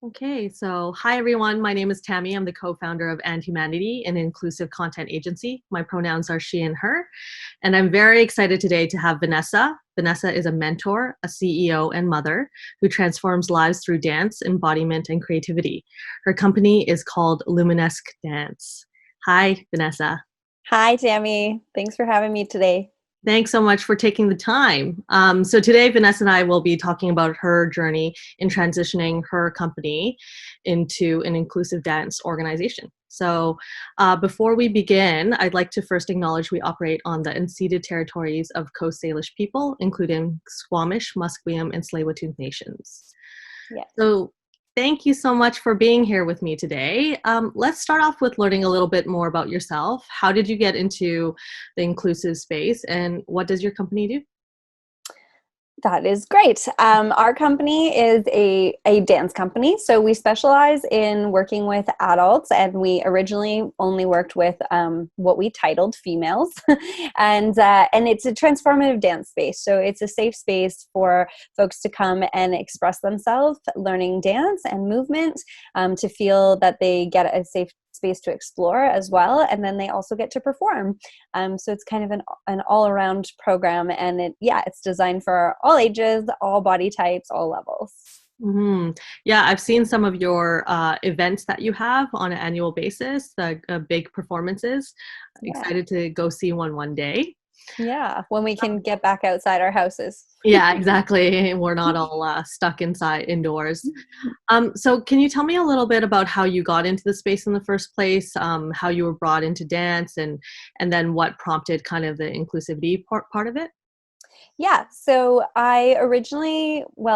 Okay, so hi everyone. My name is Tammy. I'm the co-founder of And Humanity, an inclusive content agency. My pronouns are she and her. And I'm very excited today to have Vanessa. Vanessa is a mentor, a CEO, and mother who transforms lives through dance, embodiment, and creativity. Her company is called Luminesque Dance. Hi, Vanessa. Hi, Tammy. Thanks for having me today. Thanks so much for taking the time. So today, Vanessa and I will be talking about her journey in transitioning her company into an inclusive dance organization. So before we begin, I'd like to first acknowledge we operate on the unceded territories of Coast Salish people, including Squamish, Musqueam, and Tsleil-Waututh nations. Yes. So thank you so much for being here with me today. Let's start off with learning a little bit more about yourself. How did you get into the inclusive space and what does your company do? That is great. Our company is a dance company. So we specialize in working with adults, and we originally only worked with what we titled females. And it's a transformative dance space. So it's a safe space for folks to come and express themselves, learning dance and movement, to feel that they get a safe space to explore as well, and then they also get to perform. So it's kind of an all-around program, and it's designed for all ages, all body types, all levels. Hmm. Yeah, I've seen some of your events that you have on an annual basis, the big performances. Yeah. Excited to go see one day. Yeah, when we can get back outside our houses. Yeah, exactly. We're not all stuck inside indoors. So can you tell me a little bit about how you got into the space in the first place, how you were brought into dance, and then what prompted kind of the inclusivity part of it? Yeah, so I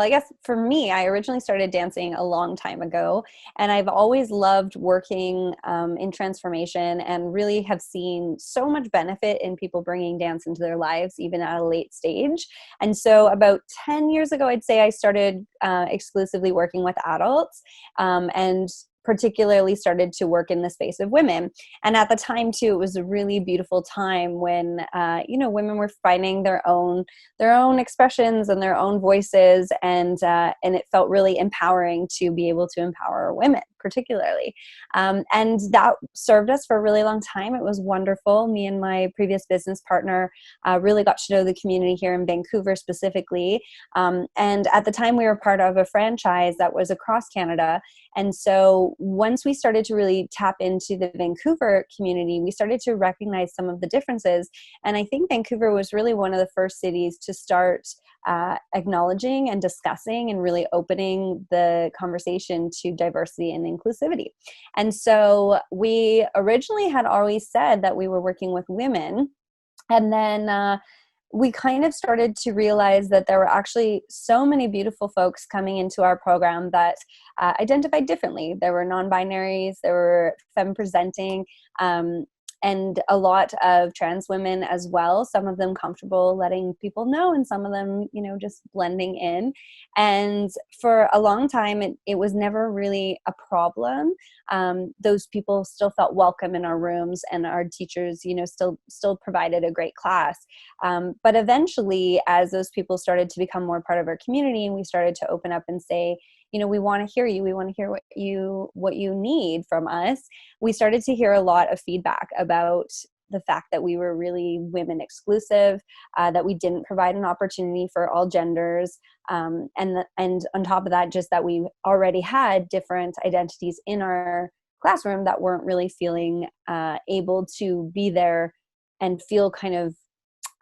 guess for me, I originally started dancing a long time ago, and I've always loved working in transformation and really have seen so much benefit in people bringing dance into their lives, even at a late stage. And so about 10 years ago, I'd say I started exclusively working with adults, and particularly started to work in the space of women. And at the time too, it was a really beautiful time when women were finding their own expressions and their own voices, and it felt really empowering to be able to empower women particularly, and that served us for a really long time. It was wonderful. Me and my previous business partner really got to know the community here in Vancouver specifically, and at the time we were part of a franchise that was across Canada. And so once we started to really tap into the Vancouver community, we started to recognize some of the differences. And I think Vancouver was really one of the first cities to start acknowledging and discussing and really opening the conversation to diversity and inclusivity. And so we originally had always said that we were working with women. And then we kind of started to realize that there were actually so many beautiful folks coming into our program that identified differently. There were non-binaries, there were femme presenting, and a lot of trans women as well, some of them comfortable letting people know, and some of them, just blending in. And for a long time, it was never really a problem. Those people still felt welcome in our rooms, and our teachers, still provided a great class. But eventually, as those people started to become more part of our community, and we started to open up and say, we want to hear you. We want to hear what you need from us. We started to hear a lot of feedback about the fact that we were really women exclusive, that we didn't provide an opportunity for all genders, and on top of that, just that we already had different identities in our classroom that weren't really feeling able to be there and feel kind of,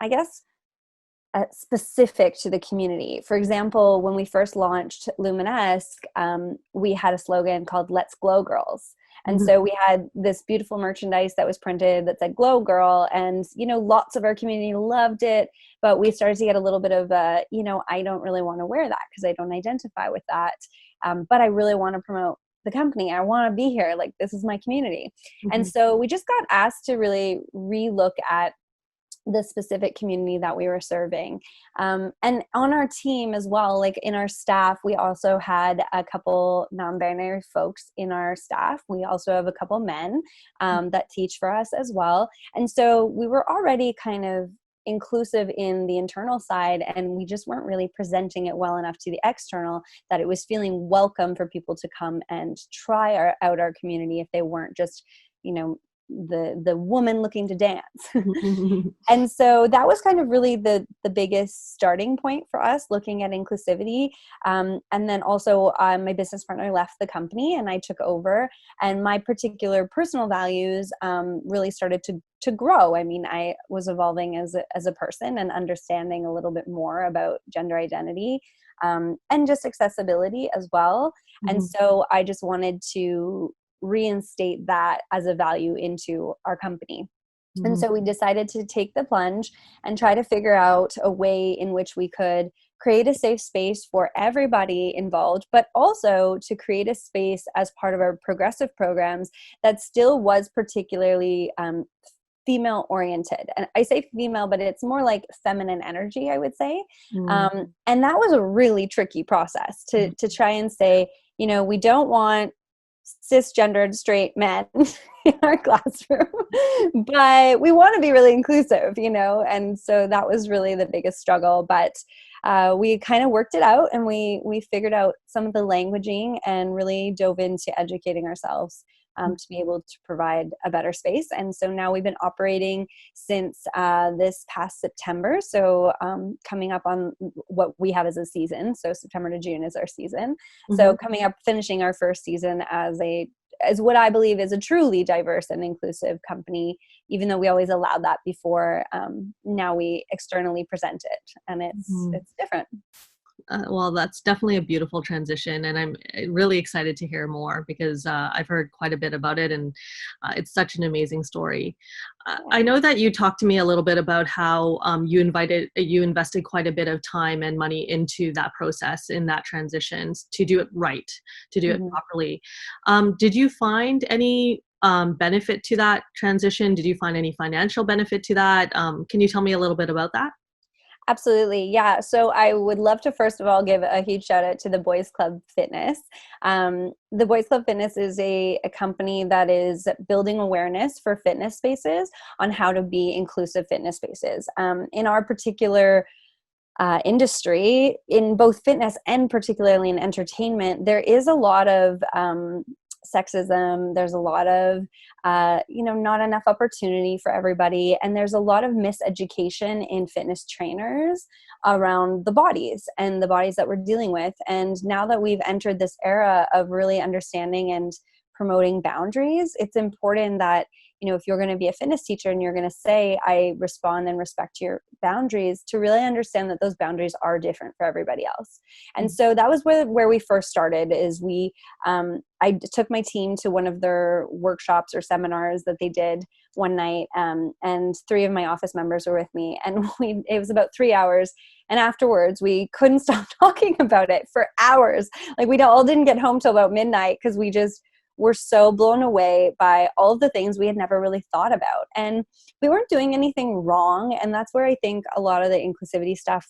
I guess, specific to the community. For example, when we first launched Luminesque, we had a slogan called "Let's Glow Girls." And Mhm. so we had this beautiful merchandise that was printed that said "Glow Girl," and lots of our community loved it. But we started to get a little bit of I don't really want to wear that because I don't identify with that. But I really want to promote the company. I want to be here. Like, this is my community. And Mhm. so we just got asked to really relook at the specific community that we were serving. And on our team as well, like in our staff, we also had a couple non-binary folks in our staff. We also have a couple men that teach for us as well. And so we were already kind of inclusive in the internal side, and we just weren't really presenting it well enough to the external, that it was feeling welcome for people to come and try out our community if they weren't just, you know, the woman looking to dance. And so that was kind of really the biggest starting point for us, looking at inclusivity. And then also my business partner left the company and I took over, and my particular personal values really started to grow. I mean, I was evolving as a person and understanding a little bit more about gender identity and just accessibility as well. And so I just wanted to reinstate that as a value into our company. And so we decided to take the plunge and try to figure out a way in which we could create a safe space for everybody involved, but also to create a space as part of our progressive programs that still was particularly female oriented. And I say female, but it's more like feminine energy, I would say. And that was a really tricky process to try and say, you know, we don't want cisgendered straight men in our classroom, but we want to be really inclusive, you know? And so that was really the biggest struggle, but we kind of worked it out, and we figured out some of the languaging and really dove into educating ourselves to be able to provide a better space. And so now we've been operating since this past September. So coming up on what we have as a season. So September to June is our season. So coming up, finishing our first season as what I believe is a truly diverse and inclusive company, even though we always allowed that before. Now we externally present it, and it's different. Well, that's definitely a beautiful transition, and I'm really excited to hear more because I've heard quite a bit about it, and it's such an amazing story. I know that you talked to me a little bit about how you invested quite a bit of time and money into that process, in that transition, to do it right, to do it properly. Did you find any benefit to that transition? Did you find any financial benefit to that? Can you tell me a little bit about that? Absolutely. Yeah. So I would love to, first of all, give a huge shout out to the Boys Club Fitness. The Boys Club Fitness is a company that is building awareness for fitness spaces on how to be inclusive fitness spaces. In our particular industry, in both fitness and particularly in entertainment, there is a lot of sexism. There's a lot of, not enough opportunity for everybody. And there's a lot of miseducation in fitness trainers around the bodies and the bodies that we're dealing with. And now that we've entered this era of really understanding and promoting boundaries, it's important that, if you're going to be a fitness teacher and you're going to say, I respond and respect your boundaries, to really understand that those boundaries are different for everybody else. And so that was where we first started, is I took my team to one of their workshops or seminars that they did one night. And 3 of my office members were with me, and it was about 3 hours. And afterwards we couldn't stop talking about it for hours. Like, we all didn't get home till about midnight, because we just were so blown away by all of the things we had never really thought about. And we weren't doing anything wrong. And that's where I think a lot of the inclusivity stuff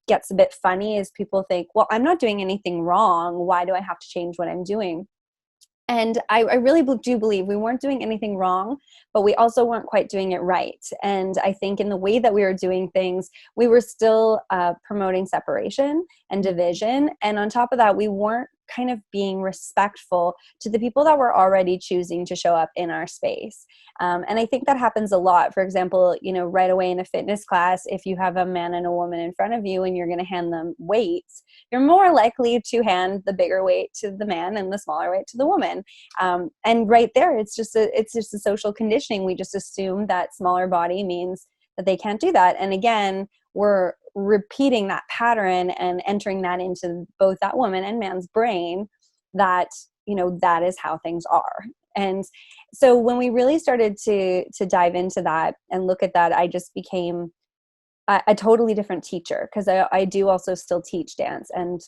gets a bit funny, is people think, well, I'm not doing anything wrong. Why do I have to change what I'm doing? And I really do believe we weren't doing anything wrong, but we also weren't quite doing it right. And I think in the way that we were doing things, we were still promoting separation and division. And on top of that, we weren't kind of being respectful to the people that were already choosing to show up in our space. And I think that happens a lot. For example, right away in a fitness class, if you have a man and a woman in front of you and you're going to hand them weights, you're more likely to hand the bigger weight to the man and the smaller weight to the woman. And right there, it's just a social conditioning. We just assume that smaller body means that they can't do that. And again, we're repeating that pattern and entering that into both that woman and man's brain, that, that is how things are. And so when we really started to dive into that and look at that, I just became a totally different teacher, because I do also still teach dance. And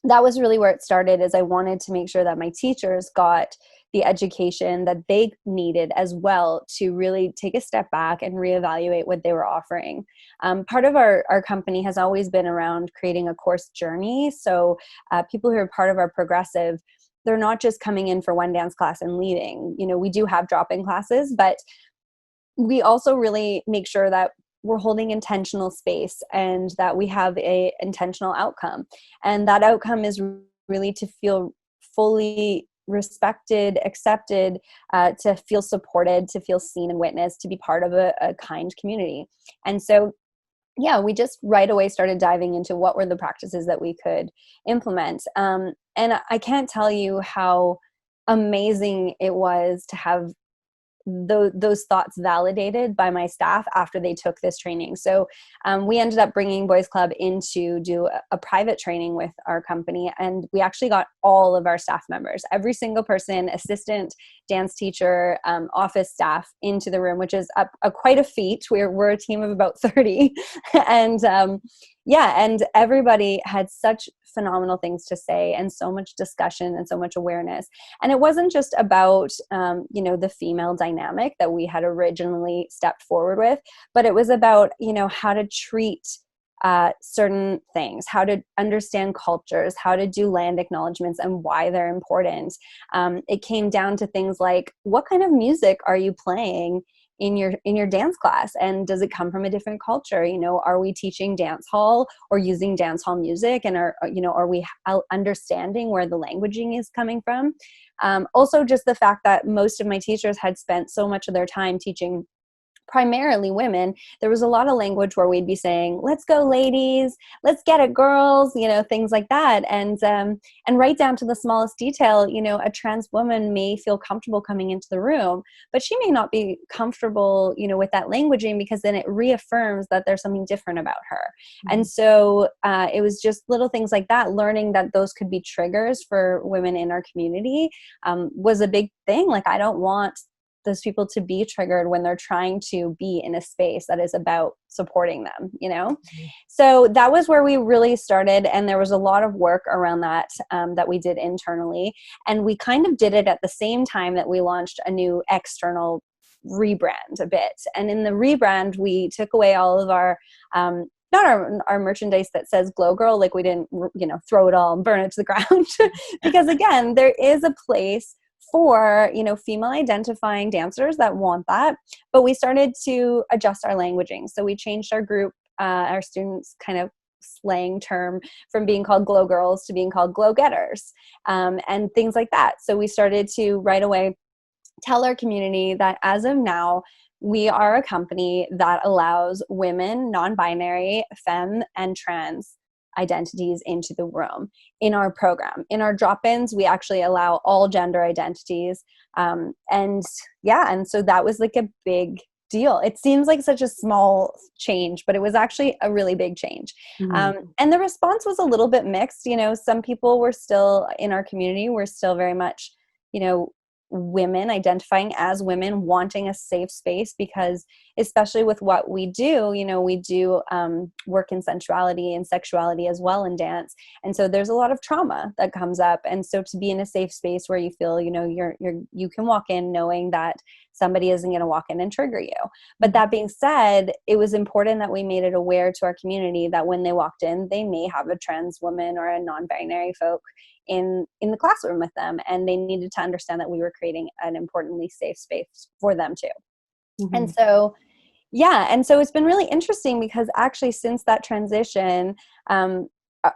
that was really where it started, is I wanted to make sure that my teachers got the education that they needed as well, to really take a step back and reevaluate what they were offering. Part of our company has always been around creating a course journey. So people who are part of our progressive, they're not just coming in for one dance class and leaving. We do have drop-in classes, but we also really make sure that we're holding intentional space and that we have a intentional outcome. And that outcome is really to feel fully respected, accepted, to feel supported, to feel seen and witnessed, to be part of a kind community. And so, yeah, we just right away started diving into what were the practices that we could implement. And I can't tell you how amazing it was to have those thoughts validated by my staff after they took this training. So we ended up bringing Boys Club in to do a private training with our company. And we actually got all of our staff members, every single person, assistant, dance teacher, office staff into the room, which is quite a feat. We're a team of about 30. And and everybody had such phenomenal things to say and so much discussion and so much awareness. And it wasn't just about, the female dynamic that we had originally stepped forward with, but it was about, how to treat certain things, how to understand cultures, how to do land acknowledgements and why they're important. It came down to things like, what kind of music are you playing in your dance class, and does it come from a different culture? Are we teaching dance hall or using dance hall music, and are we understanding where the languaging is coming from? Also, just the fact that most of my teachers had spent so much of their time teaching primarily women, there was a lot of language where we'd be saying, let's go ladies, let's get it girls, things like that. And right down to the smallest detail, a trans woman may feel comfortable coming into the room, but she may not be comfortable, with that languaging, because then it reaffirms that there's something different about her. Mm-hmm. And so it was just little things like that, learning that those could be triggers for women in our community was a big thing. Like, I don't want those people to be triggered when they're trying to be in a space that is about supporting them, Mm-hmm. So that was where we really started. And there was a lot of work around that, that we did internally. And we kind of did it at the same time that we launched a new external rebrand a bit. And in the rebrand, we took away all of our, not our merchandise that says Glow Girl, like we didn't, throw it all and burn it to the ground. Because again, there is a place for, female identifying dancers that want that. But we started to adjust our languaging. So we changed our group, our students' kind of slang term, from being called Glow Girls to being called Glow Getters, and things like that. So we started to right away tell our community that as of now, we are a company that allows women, non-binary, femme, and trans identities into the room in our program. In our drop-ins, we actually allow all gender identities. And so that was like a big deal. It seems like such a small change, but it was actually a really big change. Mm-hmm. And the response was a little bit mixed. Some people were still in our community, were still very much, women identifying as women, wanting a safe space, because especially with what we do, we do work in sensuality and sexuality as well in dance. And so there's a lot of trauma that comes up. And so to be in a safe space where you feel, you can walk in knowing that somebody isn't going to walk in and trigger you. But that being said, it was important that we made it aware to our community that when they walked in, they may have a trans woman or a non-binary folk in the classroom with them, and they needed to understand that we were creating an importantly safe space for them too. Mm-hmm. And so it's been really interesting, because actually since that transition,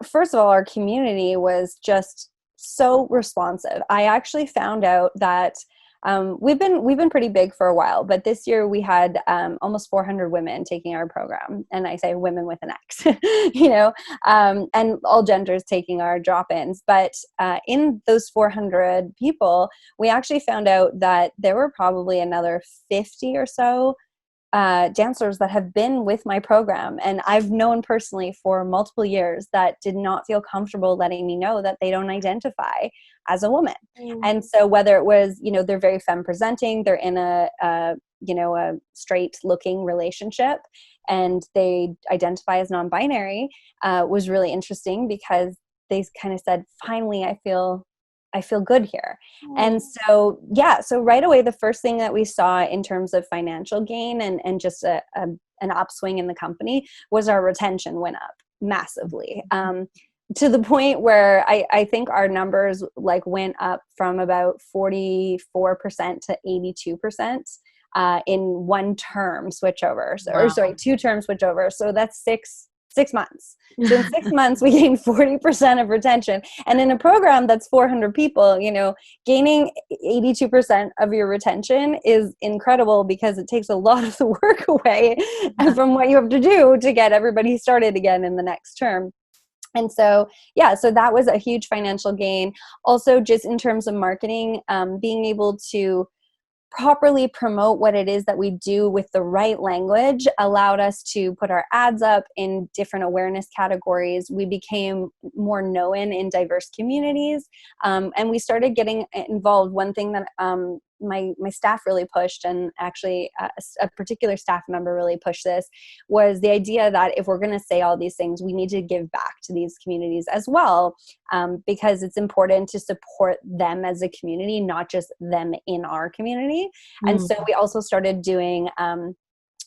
first of all, our community was just so responsive. I actually found out that we've been pretty big for a while, but this year we had almost 400 women taking our program, and I say women with an X, and all genders taking our drop-ins. But in those 400 people, we actually found out that there were probably another 50 or so dancers that have been with my program, and I've known personally for multiple years, that did not feel comfortable letting me know that they don't identify as a woman. Mm-hmm. And so whether it was, they're very femme presenting, they're in a straight looking relationship, and they identify as non-binary, was really interesting, because they kind of said, finally, I feel good here. Mm. And so right away, the first thing that we saw in terms of financial gain and just an upswing in the company was our retention went up massively. To the point where I think our numbers went up from about 44% to 82%. in one term switchover, or Wow. sorry, 2 term switchover. So that's 6 months. So in 6 months, we gained 40% of retention. And in a program that's 400 people, gaining 82% of your retention is incredible, because it takes a lot of the work away from what you have to do to get everybody started again in the next term. And so, yeah, so that was a huge financial gain. Also, just in terms of marketing, being able to properly promote what it is that we do with the right language allowed us to put our ads up in different awareness categories. We became more known in diverse communities, and we started getting involved. One thing that my staff really pushed, and actually a particular staff member really pushed this, was the idea that if we're going to say all these things, we need to give back to these communities as well, because it's important to support them as a community, not just them in our community. And so we also started doing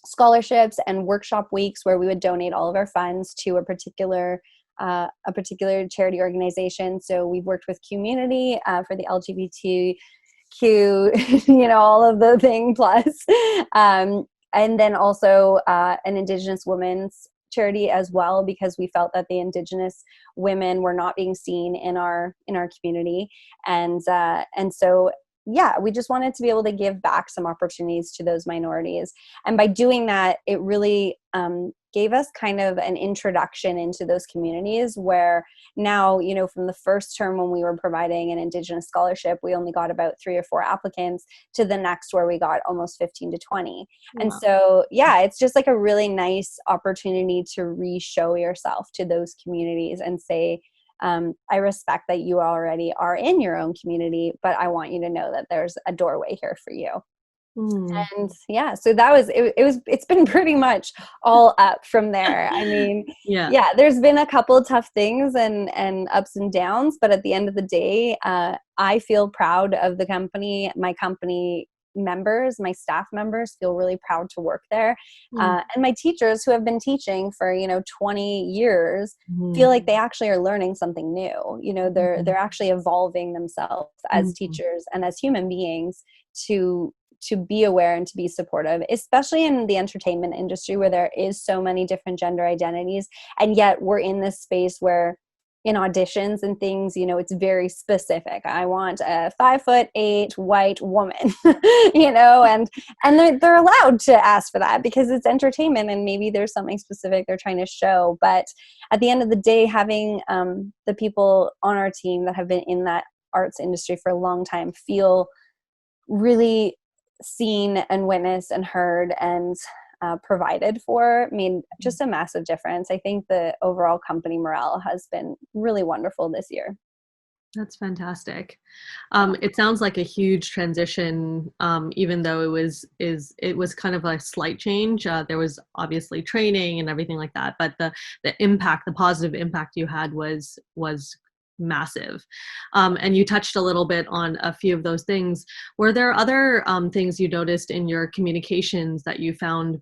scholarships and workshop weeks where we would donate all of our funds to a particular charity organization. So we've worked with Community for the LGBTQ, all of the thing plus, and then also an Indigenous women's charity as well, because we felt that the Indigenous women were not being seen in our community, and so yeah, we just wanted to be able to give back some opportunities to those minorities. And by doing that, it really gave us kind of an introduction into those communities, where now, from the first term when we were providing an Indigenous scholarship, we only got about 3 or 4 applicants, to the next where we got almost 15 to 20. Wow. And so, yeah, it's just like a really nice opportunity to re-show yourself to those communities and say, I respect that you already are in your own community, but I want you to know that there's a doorway here for you. And yeah, so that was, it's been pretty much all up from there. I mean, yeah, there's been a couple of tough things and ups and downs, but at the end of the day, I feel proud of the company. My company members, my staff members, feel really proud to work there. And my teachers, who have been teaching for 20 years, feel like they actually are learning something new. They're actually evolving themselves as teachers and as human beings to be aware and to be supportive, especially in the entertainment industry, where there is so many different gender identities, and yet we're in this space where in auditions and things, it's very specific. I want a 5'8" white woman, and they're allowed to ask for that because it's entertainment and maybe there's something specific they're trying to show. But at the end of the day, having the people on our team that have been in that arts industry for a long time feel really seen and witnessed and heard and provided for made just a massive difference. I think the overall company morale has been really wonderful this year. That's fantastic. It sounds like a huge transition, even though it was kind of a slight change. There was obviously training and everything like that, but the positive impact you had was massive. And you touched a little bit on a few of those things. Were there other things you noticed in your communications that you found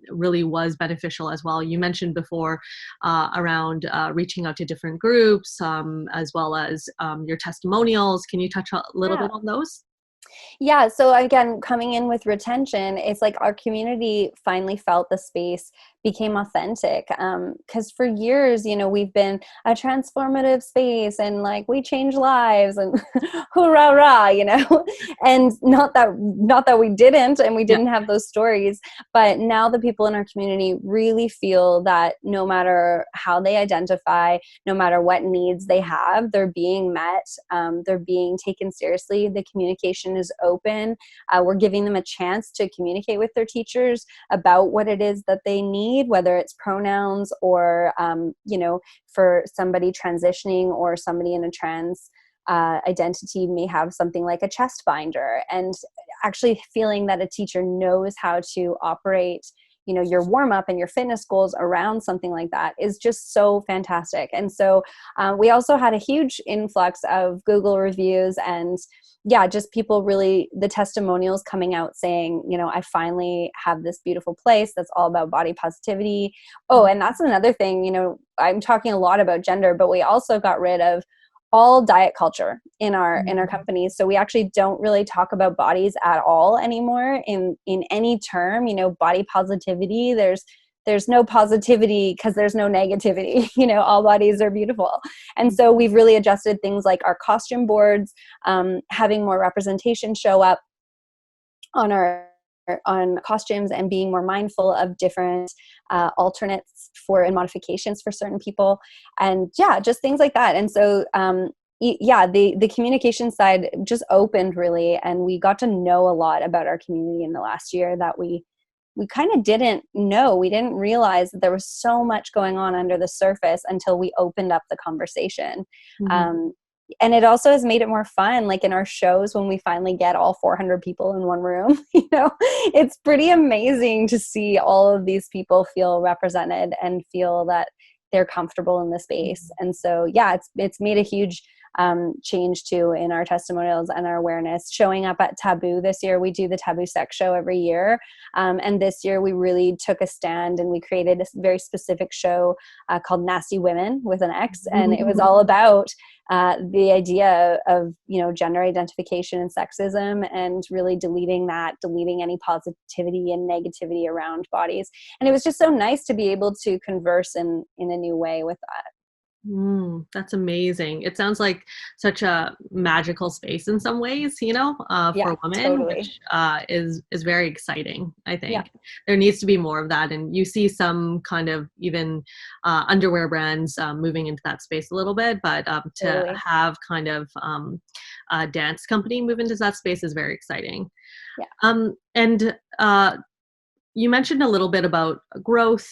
really was beneficial as well? You mentioned before around reaching out to different groups, as well as your testimonials. Can you touch a little bit on those? Yeah. So again, coming in with retention, it's like our community finally felt the space became authentic. Because for years, we've been a transformative space and like we change lives and hoorah, rah, and not that we didn't and we didn't have those stories, but now the people in our community really feel that no matter how they identify, no matter what needs they have, they're being met, they're being taken seriously. The communication is open. We're giving them a chance to communicate with their teachers about what it is that they need, whether it's pronouns or, for somebody transitioning or somebody in a trans identity may have something like a chest binder, and actually feeling that a teacher knows how to operate your warm up and your fitness goals around something like that is just so fantastic. And so we also had a huge influx of Google reviews and just people really, the testimonials coming out saying, I finally have this beautiful place that's all about body positivity. Oh, and that's another thing, I'm talking a lot about gender, but we also got rid of all diet culture in our companies. So we actually don't really talk about bodies at all anymore in any term. Body positivity, there's no positivity because there's no negativity. All bodies are beautiful. And so we've really adjusted things like our costume boards, having more representation show up on costumes, and being more mindful of different alternates and modifications for certain people, and just things like that. And so the communication side just opened really, and we got to know a lot about our community in the last year that we kind of didn't know. We didn't realize that there was so much going on under the surface until we opened up the conversation. And it also has made it more fun. Like in our shows, when we finally get all 400 people in one room, it's pretty amazing to see all of these people feel represented and feel that they're comfortable in the space. And so, it's made a huge change too in our testimonials and our awareness. Showing up at Taboo this year, we do the Taboo Sex Show every year. And this year we really took a stand and we created a very specific show called Nasty Women with an X. And it was all about the idea of, gender identification and sexism, and really deleting any positivity and negativity around bodies. And it was just so nice to be able to converse in a new way with that. That's amazing. It sounds like such a magical space in some ways, for women, totally. which is very exciting. I think Yeah. there needs to be more of that. And you see some kind of even underwear brands moving into that space a little bit, but Totally. to have kind of a dance company move into that space is very exciting. Yeah. And you mentioned a little bit about growth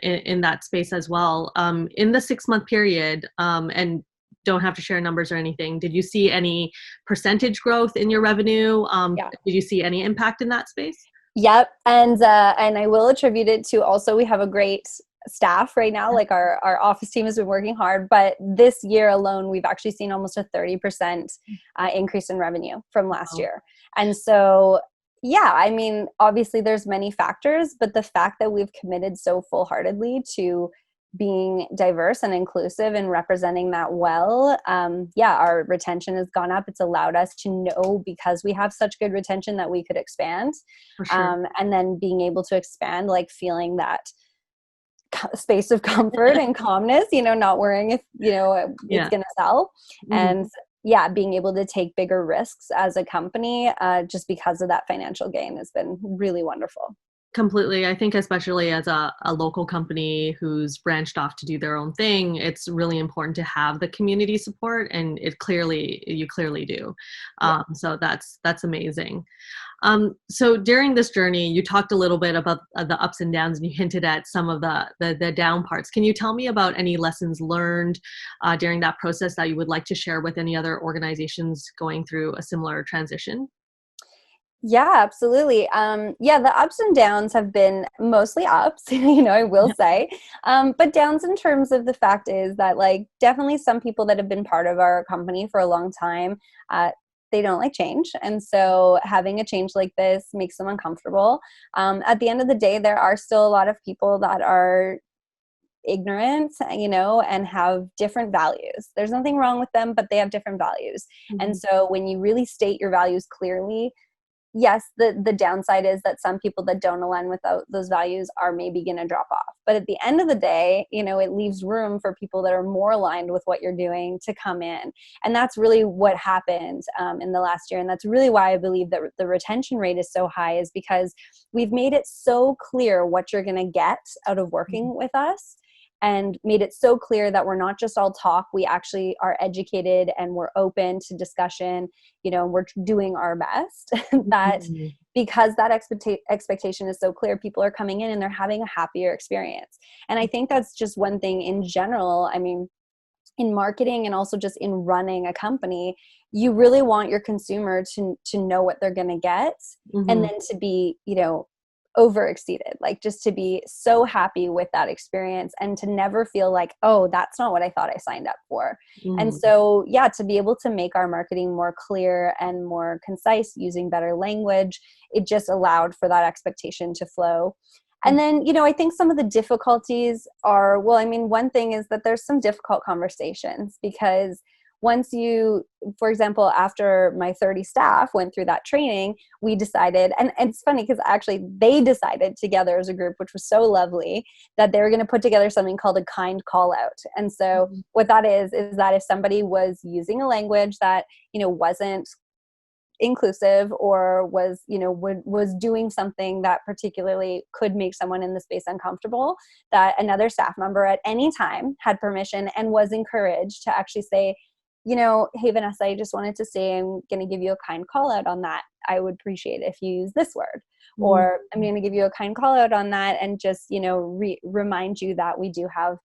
in that space as well. In the 6-month period, and don't have to share numbers or anything, did you see any percentage growth in your revenue? Did you see any impact in that space? Yep. And I will attribute it to also, we have a great staff right now. Like our office team has been working hard, but this year alone, we've actually seen almost a 30% increase in revenue from last year. And so, obviously there's many factors, but the fact that we've committed so full-heartedly to being diverse and inclusive and representing that well, our retention has gone up. It's allowed us to know, because we have such good retention, that we could expand. For sure. And then being able to expand, like feeling that space of comfort and calmness, not worrying if, it's going to sell. And being able to take bigger risks as a company, just because of that financial gain, has been really wonderful. Completely. I think especially as a local company who's branched off to do their own thing, it's really important to have the community support, and you clearly do. So that's amazing. So during this journey, you talked a little bit about the ups and downs, and you hinted at some of the down parts. Can you tell me about any lessons learned during that process that you would like to share with any other organizations going through a similar transition? Yeah, absolutely. The ups and downs have been mostly ups, I will say, but downs in terms of the fact is that, like, definitely some people that have been part of our company for a long time, they don't like change. And so having a change like this makes them uncomfortable. At the end of the day, there are still a lot of people that are ignorant, and have different values. There's nothing wrong with them, but they have different values. And so when you really state your values clearly, yes, the downside is that some people that don't align with those values are maybe going to drop off. But at the end of the day, it leaves room for people that are more aligned with what you're doing to come in. And that's really what happened in the last year. And that's really why I believe that the retention rate is so high, is because we've made it so clear what you're going to get out of working with us, and made it so clear that we're not just all talk. We actually are educated, and we're open to discussion, and we're doing our best. That because that expectation is so clear, people are coming in and they're having a happier experience. And I think that's just one thing in general. I mean, in marketing and also just in running a company, you really want your consumer to know what they're going to get, and then to be, over exceeded, like just to be so happy with that experience, and to never feel like, oh, that's not what I thought I signed up for. And so, to be able to make our marketing more clear and more concise, using better language, it just allowed for that expectation to flow. And then, I think some of the difficulties are, one thing is that there's some difficult conversations, because once you, for example, after my 30 staff went through that training, we decided, and it's funny because actually they decided together as a group, which was so lovely, that they were going to put together something called a kind call out. And so what that is that if somebody was using a language that, wasn't inclusive, or was, was doing something that particularly could make someone in the space uncomfortable, that another staff member at any time had permission and was encouraged to actually say, hey, Vanessa, I just wanted to say I'm going to give you a kind call out on that. I would appreciate it if you use this word. Or I'm going to give you a kind call out on that and just, remind you that we do have,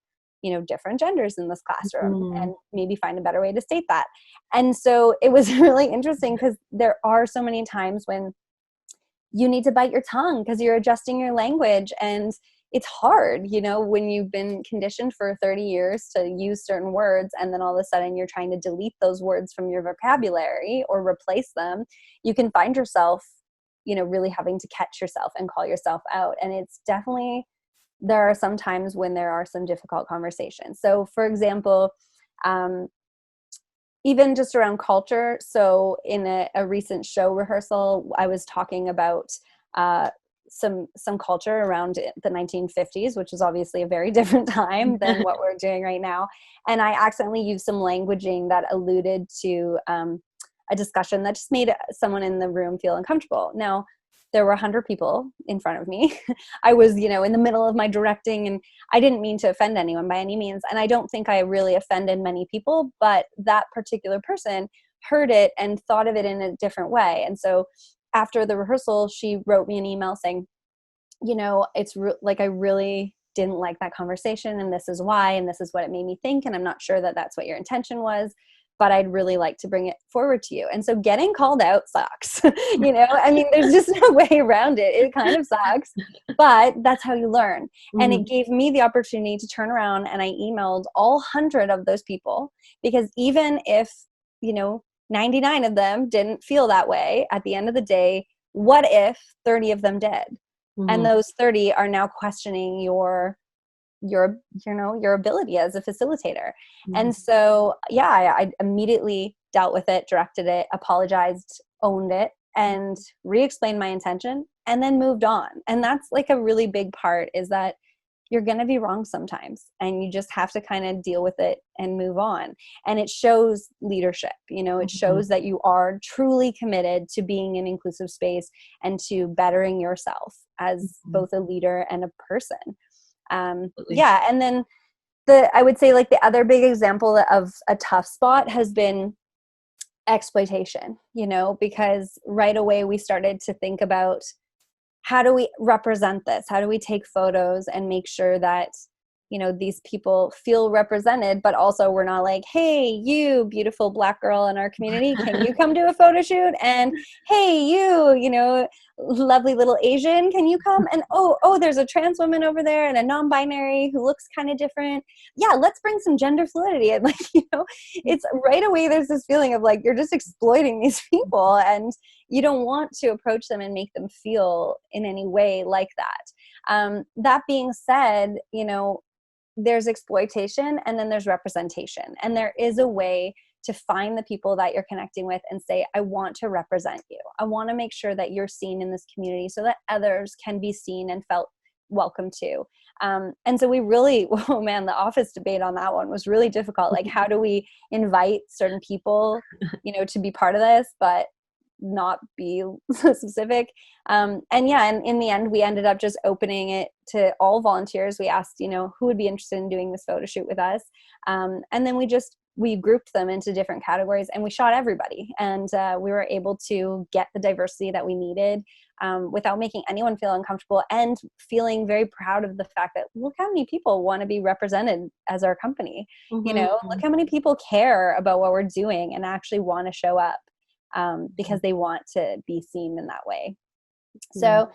different genders in this classroom, and maybe find a better way to state that. And so it was really interesting because there are so many times when you need to bite your tongue because you're adjusting your language, and it's hard, when you've been conditioned for 30 years to use certain words, and then all of a sudden you're trying to delete those words from your vocabulary or replace them. You can find yourself, really having to catch yourself and call yourself out. And it's definitely, there are some times when there are some difficult conversations. So for example, even just around culture. So in a recent show rehearsal, I was talking about some culture around the 1950s, which is obviously a very different time than what we're doing right now. And I accidentally used some languaging that alluded to a discussion that just made someone in the room feel uncomfortable. Now, there were 100 people in front of me. I was, in the middle of my directing, and I didn't mean to offend anyone by any means. And I don't think I really offended many people, but that particular person heard it and thought of it in a different way. And so after the rehearsal, she wrote me an email saying, it's I really didn't like that conversation, and this is why, and this is what it made me think. And I'm not sure that that's what your intention was, but I'd really like to bring it forward to you. And so getting called out sucks, there's just no way around it. It kind of sucks, but that's how you learn. And it gave me the opportunity to turn around, and I emailed all 100 of those people, because even if, 99 of them didn't feel that way at the end of the day, what if 30 of them did? And those 30 are now questioning your ability as a facilitator. And so, I immediately dealt with it, directed it, apologized, owned it, and re-explained my intention, and then moved on. And that's like a really big part, is that you're going to be wrong sometimes, and you just have to kind of deal with it and move on. And it shows leadership, it shows that you are truly committed to being an inclusive space and to bettering yourself as both a leader and a person. And then I would say the other big example of a tough spot has been exploitation, because right away we started to think about, how do we represent this? How do we take photos and make sure that, these people feel represented, but also we're not like, hey, you beautiful Black girl in our community, can you come to a photo shoot? And hey, you, lovely little Asian, can you come? And oh, there's a trans woman over there and a non-binary who looks kind of different. Yeah, let's bring some gender fluidity. And it's right away, there's this feeling of you're just exploiting these people, and you don't want to approach them and make them feel in any way like that. That being said, there's exploitation, and then there's representation. And there is a way to find the people that you're connecting with and say, I want to represent you. I want to make sure that you're seen in this community so that others can be seen and felt welcome to. And so we really, the office debate on that one was really difficult. How do we invite certain people, to be part of this, but not be so specific. And in the end, we ended up just opening it to all volunteers. We asked, who would be interested in doing this photo shoot with us. And then we grouped them into different categories, and we shot everybody. And we were able to get the diversity that we needed without making anyone feel uncomfortable, and feeling very proud of the fact that look how many people want to be represented as our company. Look how many people care about what we're doing and actually want to show up. Because they want to be seen in that way. So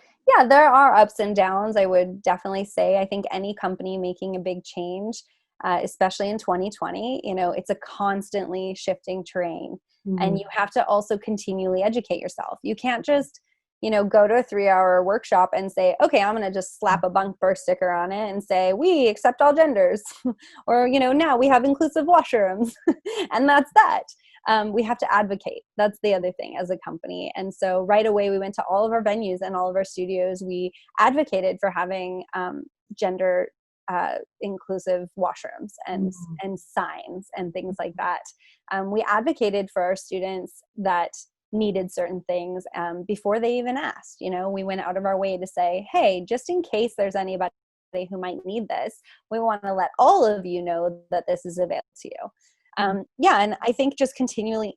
there are ups and downs. I would definitely say, I think any company making a big change, especially in 2020, it's a constantly shifting terrain, and you have to also continually educate yourself. You can't just go to a 3-hour workshop and say, okay, I'm going to just slap a bunk birth sticker on it and say, we accept all genders. Or, now we have inclusive washrooms. And that's that. We have to advocate. That's the other thing as a company. And so right away, we went to all of our venues and all of our studios. We advocated for having gender inclusive washrooms and signs and things like that. We advocated for our students that needed certain things before they even asked. We went out of our way to say, hey, just in case there's anybody who might need this, we want to let all of you know that this is available to you. And I think just continuing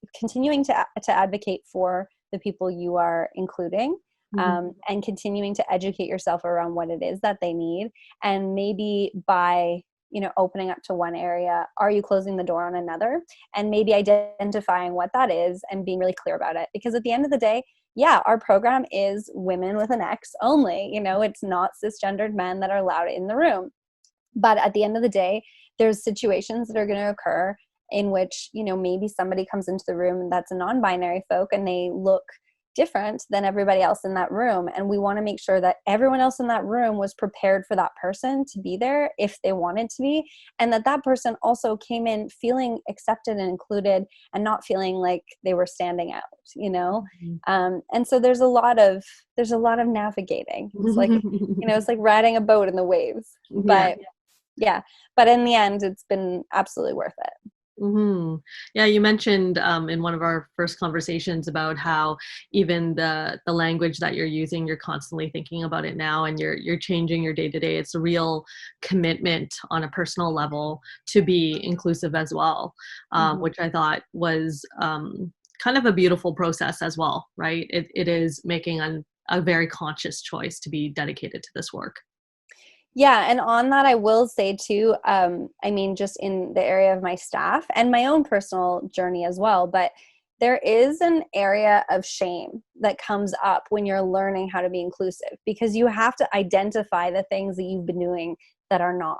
to advocate for the people you are including, and continuing to educate yourself around what it is that they need, and maybe by opening up to one area, are you closing the door on another? And maybe identifying what that is and being really clear about it. Because at the end of the day, yeah, our program is women with an X only. It's not cisgendered men that are allowed in the room. But at the end of the day, there's situations that are going to occur in which, maybe somebody comes into the room that's a non-binary folk and they look different than everybody else in that room. And we want to make sure that everyone else in that room was prepared for that person to be there if they wanted to be, and that person also came in feeling accepted and included and not feeling like they were standing out, and so there's a lot of navigating. It's like, it's like riding a boat in the waves, but but in the end, it's been absolutely worth it. Yeah, you mentioned in one of our first conversations about how even the language that you're using, you're constantly thinking about it now, and you're changing your day to day. It's a real commitment on a personal level to be inclusive as well, which I thought was kind of a beautiful process as well, right? It is making a very conscious choice to be dedicated to this work. Yeah. And on that, I will say too, just in the area of my staff and my own personal journey as well, but there is an area of shame that comes up when you're learning how to be inclusive, because you have to identify the things that you've been doing that are not.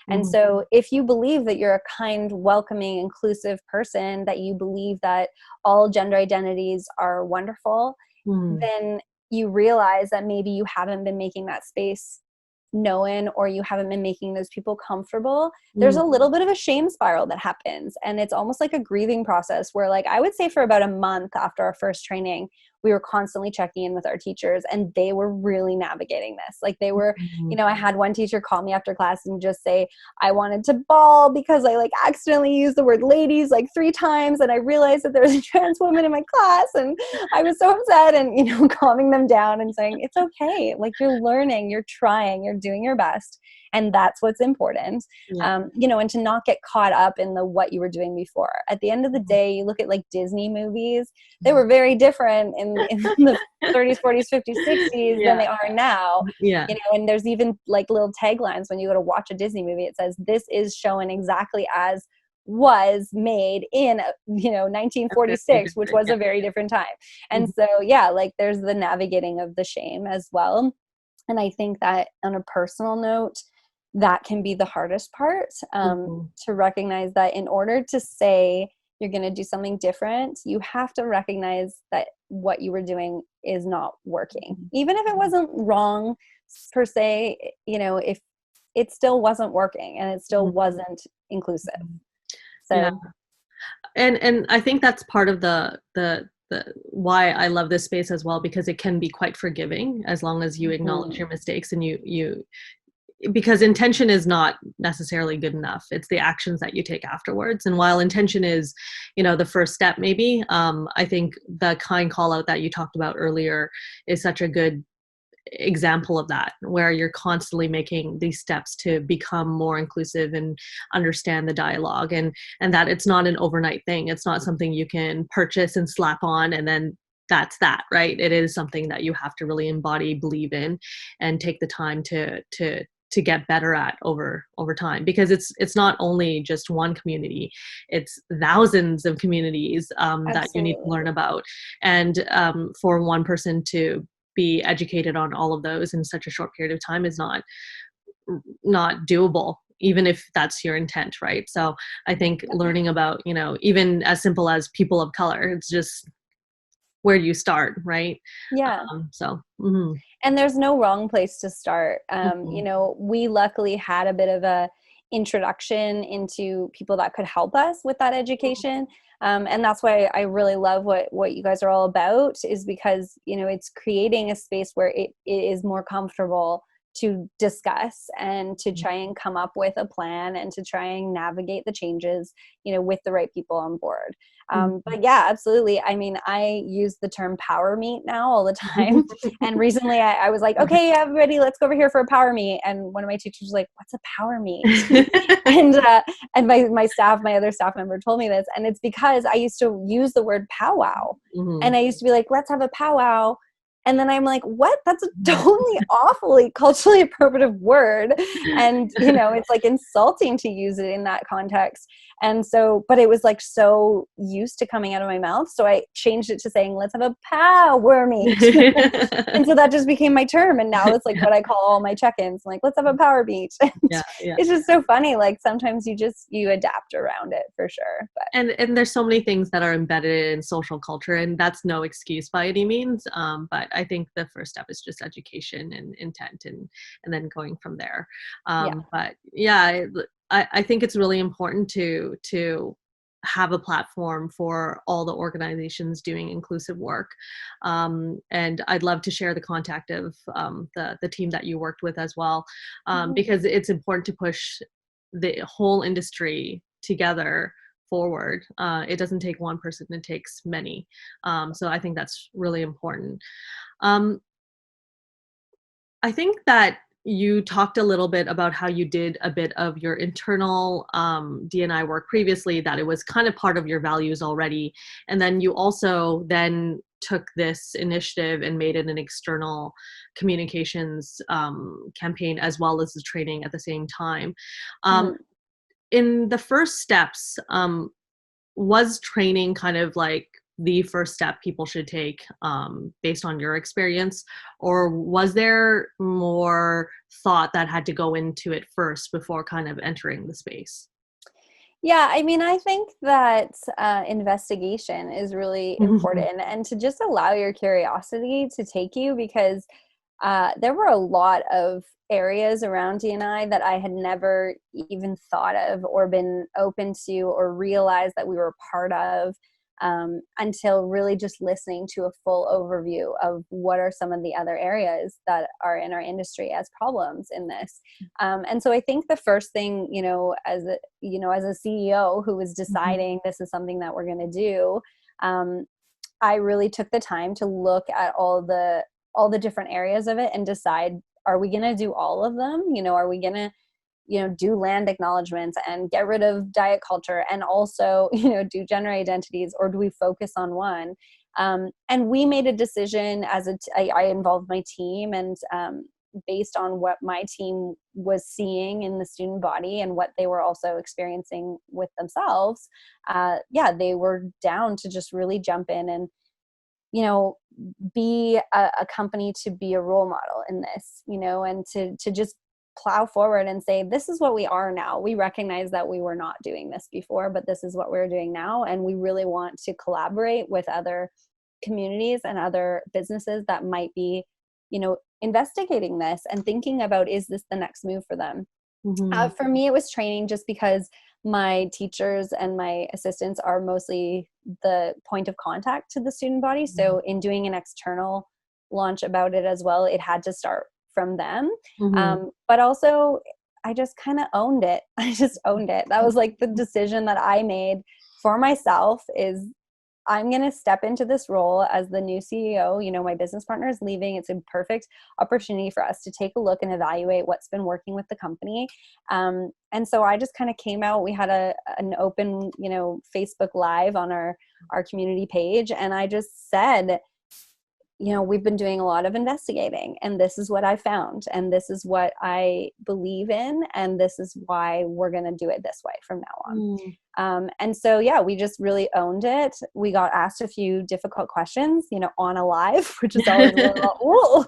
And so if you believe that you're a kind, welcoming, inclusive person, that you believe that all gender identities are wonderful, then you realize that maybe you haven't been making that space known, or you haven't been making those people comfortable. There's a little bit of a shame spiral that happens, and it's almost like a grieving process where, like, I would say for about a month after our first training, we were constantly checking in with our teachers, and they were really navigating this. Like, they were, I had one teacher call me after class and just say, I wanted to bawl because I accidentally used the word ladies 3 times, and I realized that there was a trans woman in my class, and I was so upset, and calming them down and saying, it's okay. You're learning, you're trying, you're doing your best. And that's what's important. And to not get caught up in what you were doing before. At the end of the day, you look at Disney movies, they were very different in the 30s, 40s, 50s, 60s than they are now. And there's even little taglines when you go to watch a Disney movie. It says, this is shown exactly as was made in 1946, which was a very different time. And so there's the navigating of the shame as well. And I think that on a personal note, that can be the hardest part, to recognize that in order to say you're going to do something different, you have to recognize that what you were doing is not working. Even if it wasn't wrong per se, if it still wasn't working and it still wasn't inclusive. So, and I think that's part of the why I love this space as well, because it can be quite forgiving as long as you acknowledge your mistakes, and you because intention is not necessarily good enough. It's the actions that you take afterwards. And while intention is, the first step, maybe, I think the kind call out that you talked about earlier is such a good example of that, where you're constantly making these steps to become more inclusive and understand the dialogue, and that it's not an overnight thing. It's not something you can purchase and slap on and then that's that, right? It is something that you have to really embody, believe in, and take the time to get better at over time, because it's not only just one community, it's thousands of communities that you need to learn about, and for one person to be educated on all of those in such a short period of time is not doable, even if that's your intent, right? So I think learning about, even as simple as people of color, it's just where you start, right? Yeah. So, mhm, And there's no wrong place to start. mhm, We luckily had a bit of a introduction into people that could help us with that education. And that's why I really love what you guys are all about, is because, it's creating a space where it is more comfortable to discuss and to try and come up with a plan and to try and navigate the changes, with the right people on board. mhm. But yeah, absolutely. I mean, I use the term power meet now all the time. And recently I was like, okay, everybody, let's go over here for a power meet. And one of my teachers was like, what's a power meet? and my other staff member told me this. And it's because I used to use the word powwow. And Mhm. I used to be like, let's have a powwow. And then I'm like, what? That's a totally awfully culturally appropriate word. And, it's like insulting to use it in that context. And so, but it was like so used to coming out of my mouth. So I changed it to saying, let's have a power meet. And so that just became my term. And now it's like what I call all my check-ins. I'm like, let's have a power meet. And Yeah, yeah. it's just so funny. Like sometimes you adapt around it for sure. But And there's so many things that are embedded in social culture, and that's no excuse by any means. But I think the first step is just education and intent, and then going from there. yeah. But yeah, I think it's really important to have a platform for all the organizations doing inclusive work. And I'd love to share the contact of the team that you worked with as well, Mhm. because it's important to push the whole industry together forward. It doesn't take one person, it takes many. So I think that's really important. Um, I think that you talked a little bit about how you did a bit of your internal D&I work previously, that it was kind of part of your values already. And then you also then took this initiative and made it an external communications campaign as well as the training at the same time. Um, Mhm. in the first steps, was training kind of like the first step people should take based on your experience, or was there more thought that had to go into it first before kind of entering the space? Yeah, I mean, I think that investigation is really important, and to just allow your curiosity to take you, because there were a lot of areas around D&I that I had never even thought of or been open to or realized that we were part of, until really just listening to a full overview of what are some of the other areas that are in our industry as problems in this. And so I think the first thing, as a CEO who was Mhm. deciding this is something that we're going to do, um, I really took the time to look at all the different areas of it and decide, are we going to do all of them? Are we going to, do land acknowledgments and get rid of diet culture and also, do gender identities, or do we focus on one? And we made a decision I involved my team, and based on what my team was seeing in the student body and what they were also experiencing with themselves, yeah, they were down to just really jump in and, you know, be a company to be a role model in this, and to just plow forward and say, this is what we are now. We recognize that we were not doing this before, but this is what we're doing now. And we really want to collaborate with other communities and other businesses that might be, investigating this and thinking about, is this the next move for them? Mhm. For me, it was training, just because my teachers and my assistants are mostly the point of contact to the student body. So, in doing an external launch about it as well, it had to start from them. Mhm. But also, I just kind of owned it. I just owned it. That was like the decision that I made for myself, is I'm going to step into this role as the new CEO. My business partner is leaving. It's a perfect opportunity for us to take a look and evaluate what's been working with the company. And so I just kind of came out. We had an open, Facebook Live on our community page. And I just said, we've been doing a lot of investigating, and this is what I found, and this is what I believe in, and this is why we're going to do it this way from now on. Mm. And so, yeah, we just really owned it. We got asked a few difficult questions, on a live, which is always a little, ooh.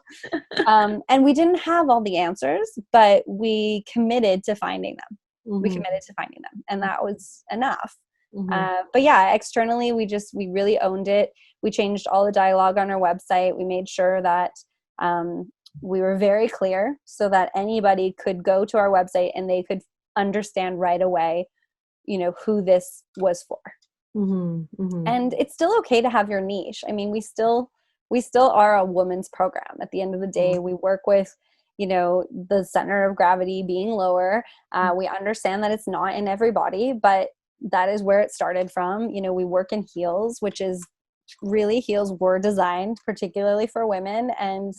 And we didn't have all the answers, but we committed to finding them. We Mhm. committed to finding them, and that was enough. Mm-hmm. But yeah, externally, we really owned it. We changed all the dialogue on our website. We made sure that we were very clear so that anybody could go to our website and they could understand right away, who this was for. Mm-hmm. Mm-hmm. And it's still okay to have your niche. I mean, we still are a women's program. At the end of the day, we work with, the center of gravity being lower. We understand that it's not in everybody, but that is where it started from. We work in heels, which is really, heels were designed particularly for women, and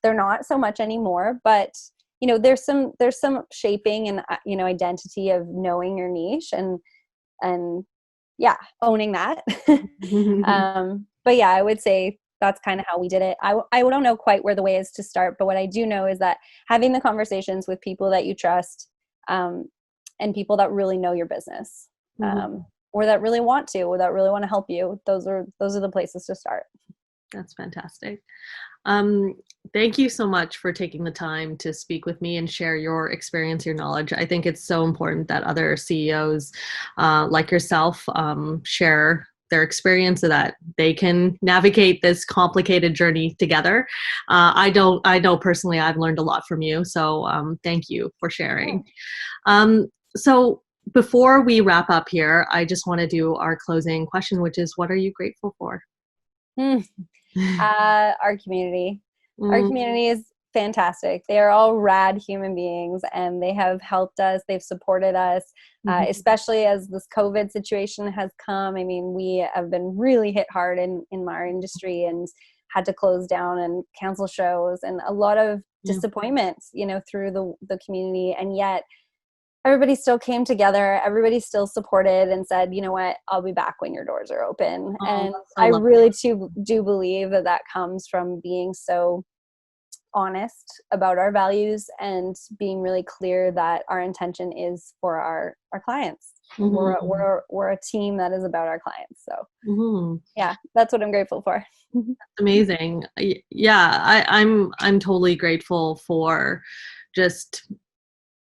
they're not so much anymore. But there's some shaping and identity of knowing your niche and yeah, owning that. But yeah, I would say that's kind of how we did it. I don't know quite where the way is to start, but what I do know is that having the conversations with people that you trust, and people that really know your business, or that really want to, or that really want to help you, those are the places to start. That's fantastic. Thank you so much for taking the time to speak with me and share your experience, your knowledge. I think it's so important that other CEOs like yourself share their experience so that they can navigate this complicated journey together. I know personally I've learned a lot from you, so thank you for sharing. So before we wrap up here, I just want to do our closing question, which is, what are you grateful for? Our community. Our community is fantastic. They are all rad human beings, and they have helped us. They've supported us, especially as this COVID situation has come. I mean, we have been really hit hard in our industry and had to close down and cancel shows, and a lot of disappointments, through the community. And yet everybody still came together. Everybody still supported and said, you know what, I'll be back when your doors are open. And I really do believe that comes from being so honest about our values and being really clear that our intention is for our clients. We're a team that is about our clients. So yeah, that's what I'm grateful for. Amazing. Yeah, I'm totally grateful for just,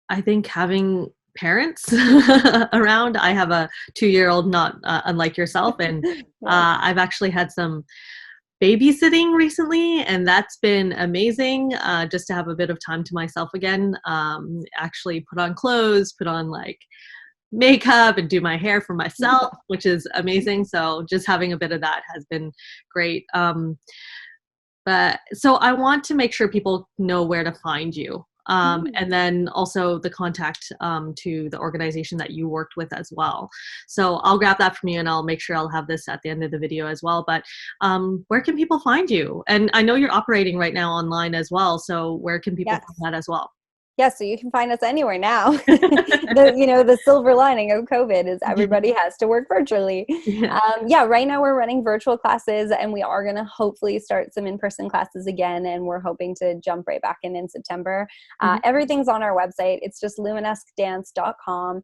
I think, having parents around. I have a 2-year-old, not unlike yourself, and I've actually had some babysitting recently, and that's been amazing, just to have a bit of time to myself again. Actually put on clothes, put on like makeup, and do my hair for myself, which is amazing. So just having a bit of that has been great. But so I want to make sure people know where to find you. And then also the contact to the organization that you worked with as well. So I'll grab that from you, and I'll make sure I'll have this at the end of the video as well. But where can people find you? And I know you're operating right now online as well. So where can people find that as well? Yeah, so you can find us anywhere now. The silver lining of COVID is everybody has to work virtually. Right now we're running virtual classes, and we are going to hopefully start some in-person classes again, and we're hoping to jump right back in September. Everything's on our website. It's just luminesquedance.com.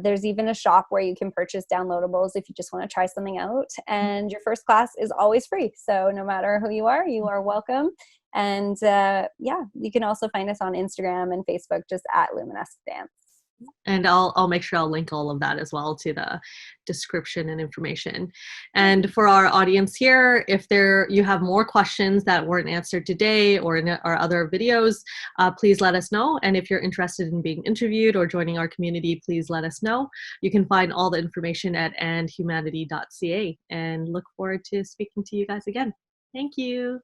There's even a shop where you can purchase downloadables if you just want to try something out. And your first class is always free. So no matter who you are welcome. And you can also find us on Instagram and Facebook, just at Luminesque Dance. And I'll make sure I'll link all of that as well to the description and information. And for our audience here, if you have more questions that weren't answered today or in our other videos, please let us know. And if you're interested in being interviewed or joining our community, please let us know. You can find all the information at andhumanity.ca, and look forward to speaking to you guys again. Thank you.